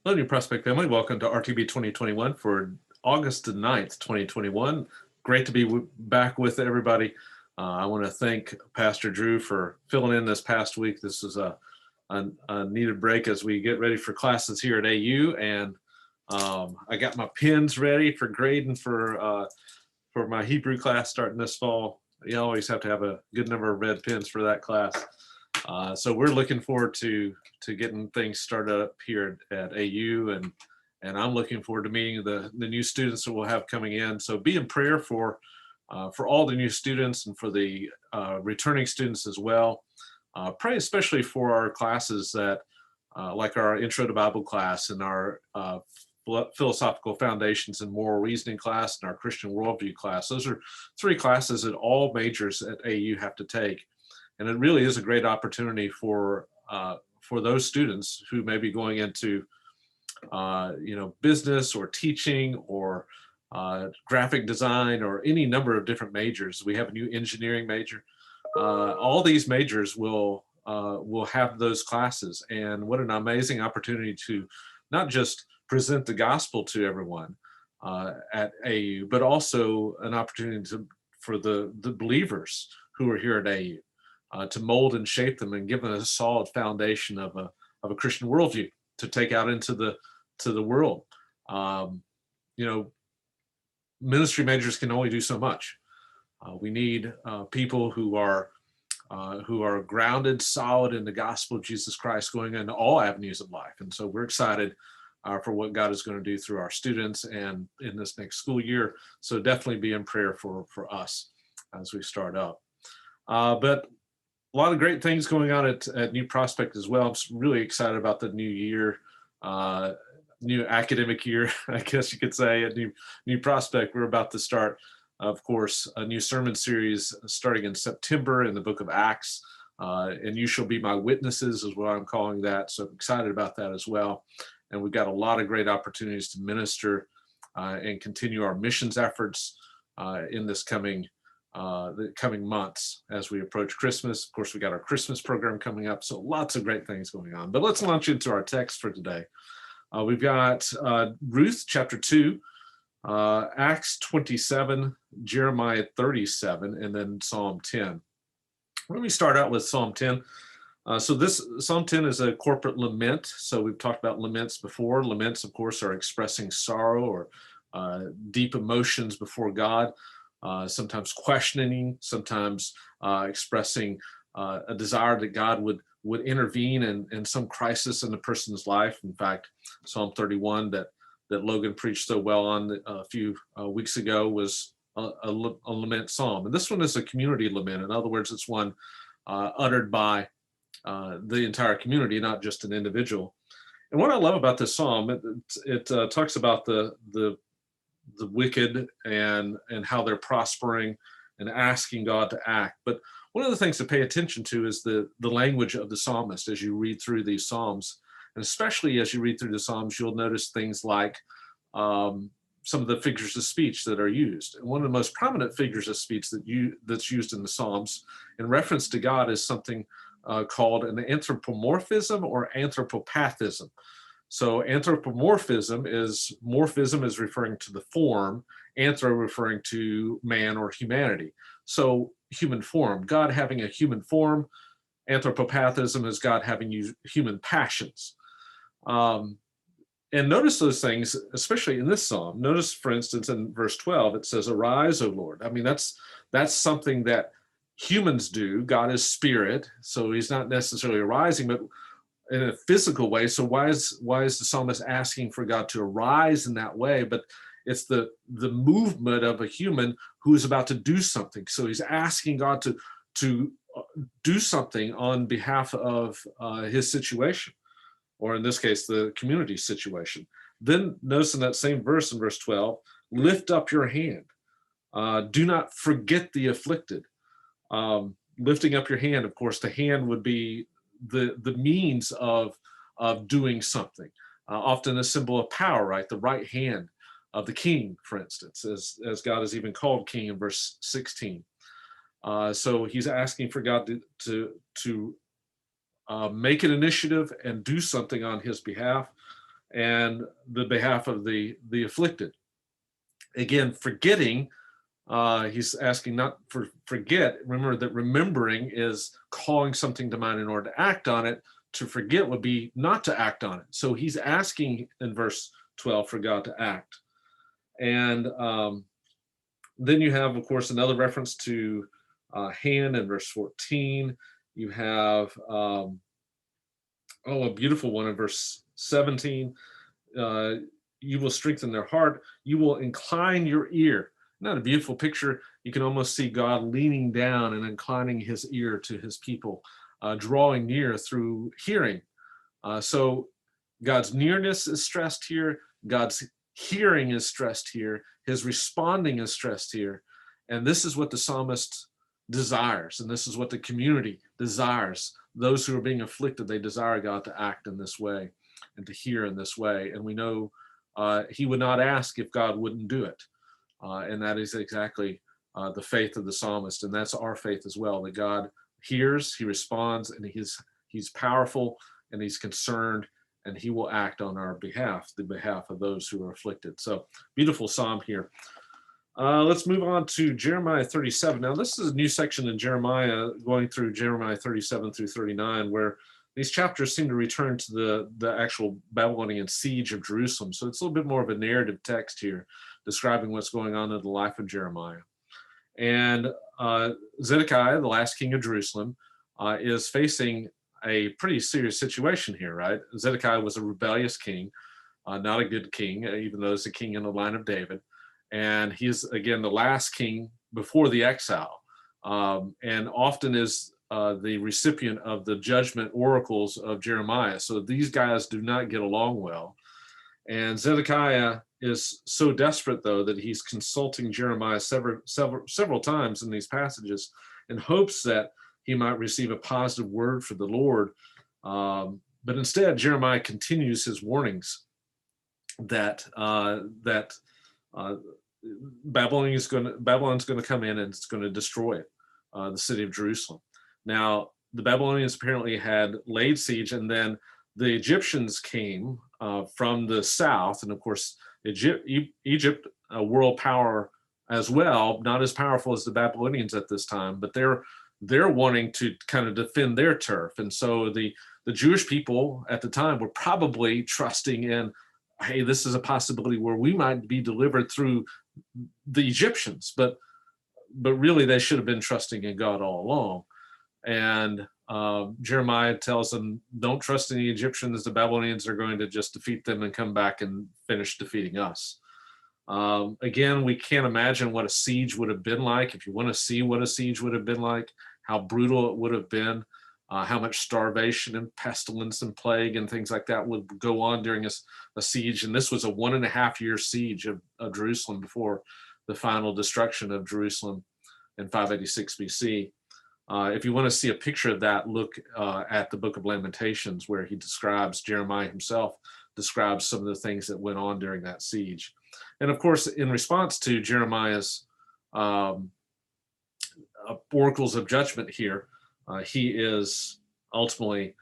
Hello, New Prospect family. Welcome to RTB 2021 for August the 9th, 2021. Great to be back with everybody. I want to thank Pastor Drew for filling in this past week. This is a needed break as we get ready for classes here at AU. And I got my pens ready for grading for my Hebrew class starting this fall. You always have to have a good number of red pens for that class. So we're looking forward to getting things started up here at AU, and I'm looking forward to meeting the new students that we'll have coming in. So be in prayer for all the new students and for the returning students as well. Pray especially for our classes that like our Intro to Bible class and our philosophical foundations and moral reasoning class and our Christian worldview class. Those are three classes that all majors at AU have to take. And it really is a great opportunity for those students who may be going into business or teaching or graphic design or any number of different majors. We have a new engineering major. All these majors will have those classes, and what an amazing opportunity to not just present the gospel to everyone at AU, but also an opportunity for the believers who are here at AU. To mold and shape them and give them a solid foundation of a Christian worldview to take out into the world. Ministry majors can only do so much. We need people who are grounded, solid in the gospel of Jesus Christ, going into all avenues of life. And so we're excited for what God is going to do through our students and in this next school year. So definitely be in prayer for us as we start up. But a lot of great things going on at New Prospect as well. I'm really excited about the new year, new academic year, I guess you could say, at New Prospect. We're about to start, of course, a new sermon series starting in September in the book of Acts. And You Shall Be My Witnesses is what I'm calling that. So I'm excited about that as well. And we've got a lot of great opportunities to minister and continue our missions efforts in this the coming months as we approach Christmas. Of course, we got our Christmas program coming up, so lots of great things going on. But let's launch into our text for today. We've got Ruth Chapter 2, Acts 27, Jeremiah 37, and then Psalm 10. Let me start out with Psalm 10. So this Psalm 10 is a corporate lament. So we've talked about laments before. Laments, of course, are expressing sorrow or deep emotions before God. Sometimes questioning, sometimes expressing a desire that God would intervene in some crisis in the person's life. In fact, Psalm 31 that Logan preached so well on a few weeks ago was a lament psalm. And this one is a community lament. In other words, it's one uttered by the entire community, not just an individual. And what I love about this psalm, it talks about the wicked and how they're prospering and asking God to act. But one of the things to pay attention to is the language of the psalmist as you read through these psalms. And especially as you read through the psalms, you'll notice things like some of the figures of speech that are used. And one of the most prominent figures of speech that's used in the psalms in reference to God is something called an anthropomorphism or anthropopathism. So anthropomorphism is referring to the form, anthro referring to man or humanity. So human form, God having a human form. Anthropopathism is God having human passions. And notice those things, especially in this psalm. Notice, for instance, in verse 12, it says, "Arise, O Lord." I mean, that's something that humans do. God is spirit, so he's not necessarily arising, but in a physical way. So why is the psalmist asking for God to arise in that way? But it's the movement of a human who is about to do something. So he's asking God to do something on behalf of his situation, or in this case, the community situation. Then notice in that same verse, in verse 12, lift up your hand. Do not forget the afflicted. Lifting up your hand, of course, the hand would be the means of doing something, often a symbol of power, right? The right hand of the king, for instance, as God is even called king in verse 16. So he's asking for God to make an initiative and do something on his behalf. and the behalf of the afflicted. Again, forgetting, he's asking not for forget. Remember that remembering is calling something to mind in order to act on it. To forget would be not to act on it. So he's asking in verse 12 for God to act. And then you have, of course, another reference to hand in verse 14. You have, a beautiful one in verse 17. You will strengthen their heart. You will incline your ear. Not a beautiful picture. You can almost see God leaning down and inclining his ear to his people, drawing near through hearing. So God's nearness is stressed here. God's hearing is stressed here. His responding is stressed here. And this is what the psalmist desires. And this is what the community desires. Those who are being afflicted, they desire God to act in this way and to hear in this way. And we know he would not ask if God wouldn't do it. And that is exactly the faith of the psalmist. And that's our faith as well, that God hears, he responds, and he's powerful, and he's concerned, and he will act on our behalf, the behalf of those who are afflicted. So beautiful psalm here. Let's move on to Jeremiah 37. Now, this is a new section in Jeremiah, going through Jeremiah 37 through 39, where these chapters seem to return to the actual Babylonian siege of Jerusalem. So it's a little bit more of a narrative text here, describing what's going on in the life of Jeremiah. And Zedekiah, the last king of Jerusalem, is facing a pretty serious situation here, right? Zedekiah was a rebellious king, not a good king, even though he's a king in the line of David. And he's, again, the last king before the exile, and often is the recipient of the judgment oracles of Jeremiah. So these guys do not get along well. And Zedekiah is so desperate, though, that he's consulting Jeremiah several times in these passages in hopes that he might receive a positive word for the Lord. But instead, Jeremiah continues his warnings that Babylon's going to come in and it's going to destroy it, the city of Jerusalem. Now, the Babylonians apparently had laid siege, and then the Egyptians came from the south, and of course, Egypt, a world power as well, not as powerful as the Babylonians at this time, but they're wanting to kind of defend their turf. And so the Jewish people at the time were probably trusting in, hey, this is a possibility where we might be delivered through the Egyptians, but really they should have been trusting in God all along. And Jeremiah tells them, don't trust in the Egyptians. The Babylonians are going to just defeat them and come back and finish defeating us. Again, we can't imagine what a siege would have been like. If you want to see what a siege would have been like, how brutal it would have been, how much starvation and pestilence and plague and things like that would go on during a siege. And this was a 1.5 year siege of Jerusalem before the final destruction of Jerusalem in 586 BC. If you want to see a picture of that, look at the book of Lamentations, where Jeremiah himself describes some of the things that went on during that siege. And of course, in response to Jeremiah's oracles of judgment here, he is ultimately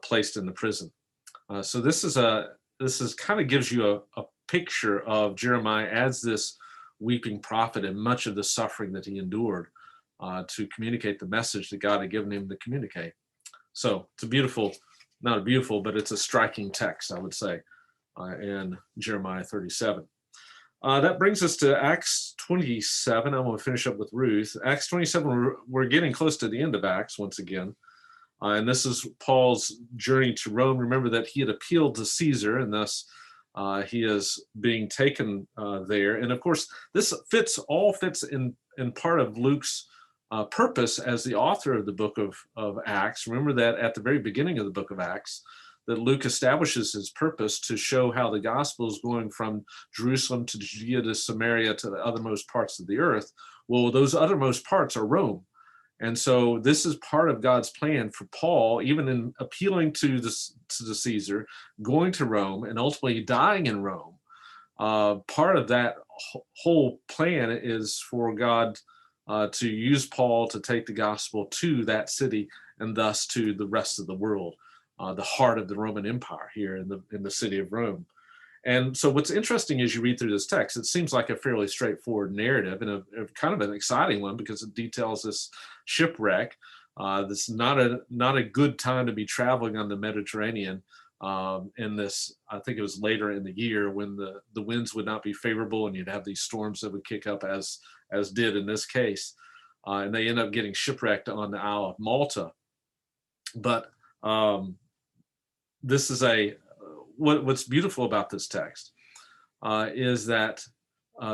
placed in the prison. So this kind of gives you a picture of Jeremiah as this weeping prophet and much of the suffering that he endured to communicate the message that God had given him to communicate. So it's but it's a striking text, I would say, in Jeremiah 37. That brings us to Acts 27. I'm going to finish up with Ruth. Acts 27, we're getting close to the end of Acts once again. And this is Paul's journey to Rome. Remember that he had appealed to Caesar, and thus he is being taken there. And of course, this all fits in part of Luke's purpose as the author of the book of Acts. Remember that at the very beginning of the book of Acts, that Luke establishes his purpose to show how the gospel is going from Jerusalem to Judea to Samaria to the othermost parts of the earth. Well, those othermost parts are Rome. And so this is part of God's plan for Paul, even in appealing to the Caesar, going to Rome, and ultimately dying in Rome. Part of that whole plan is for God to use Paul to take the gospel to that city and thus to the rest of the world. the heart of the Roman Empire here in the city of Rome. And so what's interesting as you read through this text, it seems like a fairly straightforward narrative and a kind of an exciting one because it details this shipwreck. This is not a good time to be traveling on the Mediterranean in this, I think it was later in the year when the winds would not be favorable and you'd have these storms that would kick up as did in this case. And they end up getting shipwrecked on the Isle of Malta. But this is what's beautiful about this text is that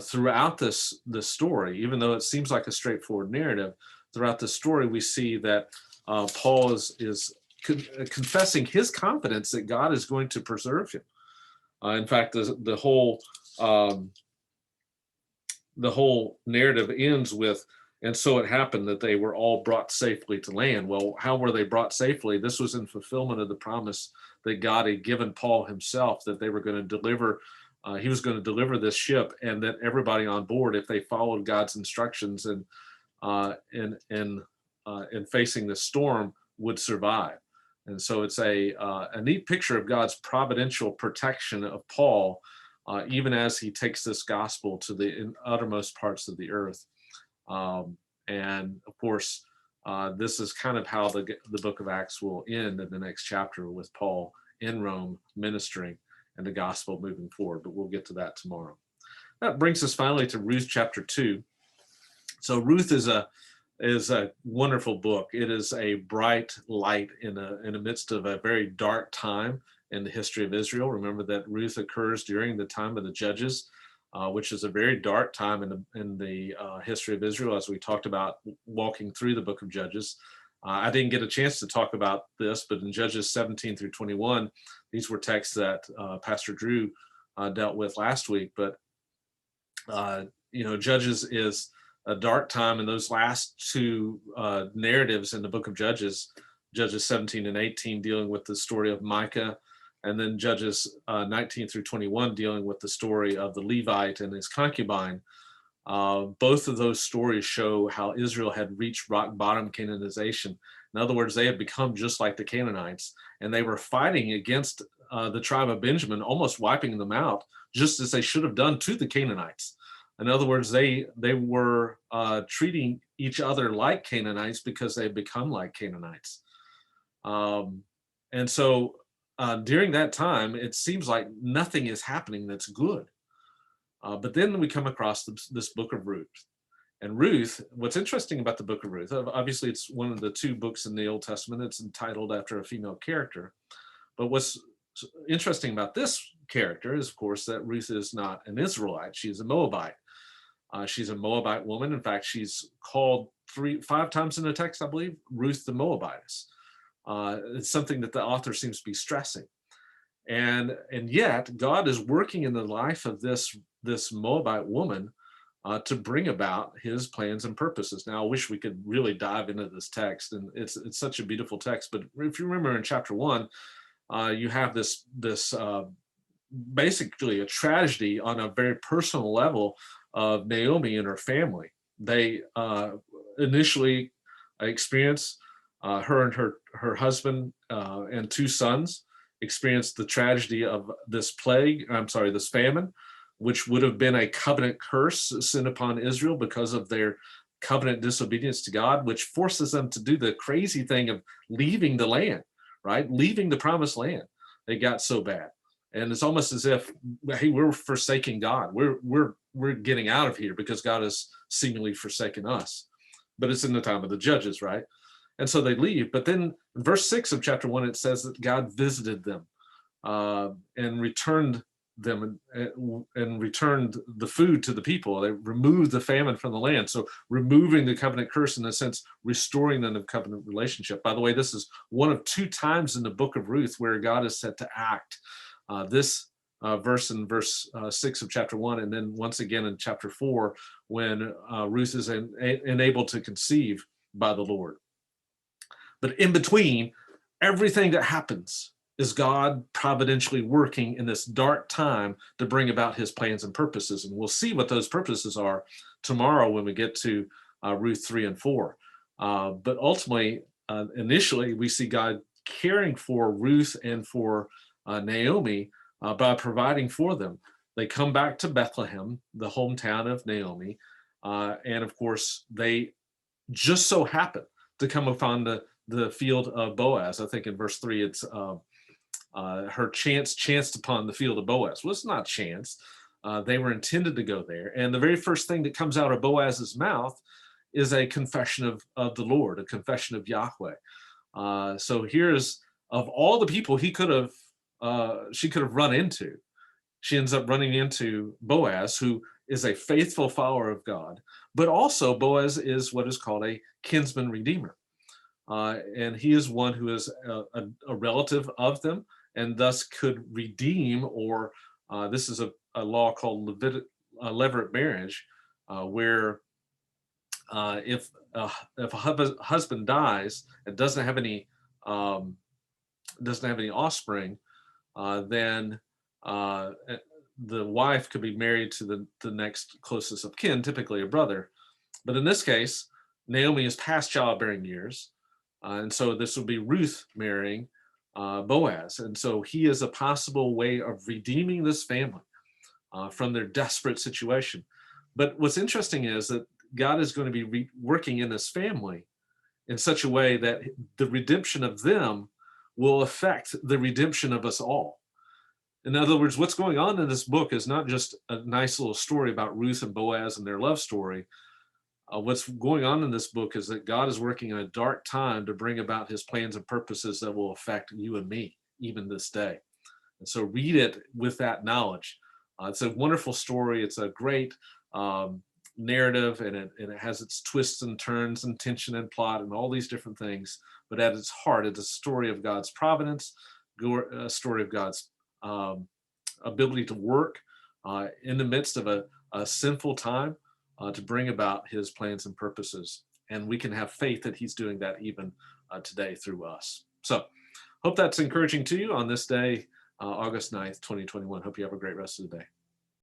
throughout this story, even though it seems like a straightforward narrative, throughout the story we see that Paul is confessing his confidence that God is going to preserve him. In fact, the whole narrative ends with, and so it happened that they were all brought safely to land. Well, how were they brought safely? This was in fulfillment of the promise that God had given Paul himself, that they were going to deliver, he was going to deliver this ship, and that everybody on board, if they followed God's instructions and facing the storm, would survive. And so it's a neat picture of God's providential protection of Paul, even as he takes this gospel to the uttermost parts of the earth. And of course, this is kind of how the book of Acts will end in the next chapter, with Paul in Rome ministering and the gospel moving forward. But we'll get to that tomorrow. That brings us finally to Ruth chapter 2. So Ruth is a wonderful book. It is a bright light in the midst of a very dark time in the history of Israel. Remember that Ruth occurs during the time of the Judges, which is a very dark time in the history of Israel, as we talked about walking through the book of Judges. I didn't get a chance to talk about this, but in Judges 17 through 21, these were texts that Pastor Drew dealt with last week. But Judges is a dark time, and those last two narratives in the book of Judges 17 and 18, dealing with the story of Micah, and then Judges 19 through 21 dealing with the story of the Levite and his concubine. Both of those stories show how Israel had reached rock bottom Canaanization. In other words, they had become just like the Canaanites, and they were fighting against the tribe of Benjamin, almost wiping them out, just as they should have done to the Canaanites. In other words, they were treating each other like Canaanites because they had become like Canaanites. And so during that time, it seems like nothing is happening that's good. But then we come across this book of Ruth. And Ruth, what's interesting about the book of Ruth, obviously it's one of the two books in the Old Testament. It's entitled after a female character. But what's interesting about this character is, of course, that Ruth is not an Israelite. She's a Moabite. She's a Moabite woman. In fact, she's called 5 times in the text, I believe, Ruth the Moabitess. It's something that the author seems to be stressing. And yet God is working in the life of this Moabite woman to bring about his plans and purposes. Now, I wish we could really dive into this text, and it's such a beautiful text. But if you remember in chapter 1, you have this basically a tragedy on a very personal level of Naomi and her family. They initially experience her and her husband and 2 sons experienced the tragedy of this famine, which would have been a covenant curse sent upon Israel because of their covenant disobedience to God, which forces them to do the crazy thing of leaving the land, right? Leaving the promised land. They got so bad. And it's almost as if, hey, we're forsaking God. We're getting out of here because God has seemingly forsaken us. But it's in the time of the Judges, right? And so they leave. But then in verse 6 of chapter 1, it says that God visited them and returned them and returned the food to the people. They removed the famine from the land. So removing the covenant curse, in a sense, restoring them to covenant relationship. By the way, this is one of 2 times in the book of Ruth where God is set to act. This verse in verse 6 of chapter 1, and then once again in chapter 4, when Ruth is enabled to conceive by the Lord. But in between, everything that happens is God providentially working in this dark time to bring about his plans and purposes. And we'll see what those purposes are tomorrow when we get to Ruth 3 and 4. But ultimately, initially, we see God caring for Ruth and for Naomi by providing for them. They come back to Bethlehem, the hometown of Naomi, and of course they just so happen to come upon the field of Boaz. I think in verse 3 it's her chanced upon the field of Boaz. Well, it's not chance. They were intended to go there. And the very first thing that comes out of Boaz's mouth is a confession of the Lord, a confession of Yahweh. So here's, of all the people she could have run into, she ends up running into Boaz, who is a faithful follower of God, but also Boaz is what is called a kinsman redeemer. And he is one who is a relative of them and thus could redeem, or this is a law called levirate marriage, where if a husband dies and doesn't have any offspring, then the wife could be married to the next closest of kin, typically a brother. But in this case, Naomi is past childbearing years, and so this would be Ruth marrying Boaz. And so he is a possible way of redeeming this family from their desperate situation. But what's interesting is that God is going to be working in this family in such a way that the redemption of them will affect the redemption of us all. In other words, what's going on in this book is not just a nice little story about Ruth and Boaz and their love story. What's going on in this book is that God is working in a dark time to bring about his plans and purposes that will affect you and me, even this day. And so read it with that knowledge. It's a wonderful story. It's a great narrative, and it has its twists and turns and tension and plot and all these different things. But at its heart, it's a story of God's providence, a story of God's ability to work in the midst of a sinful time to bring about his plans and purposes. And we can have faith that he's doing that even today through us. So hope that's encouraging to you on this day, August 9th, 2021. Hope you have a great rest of the day.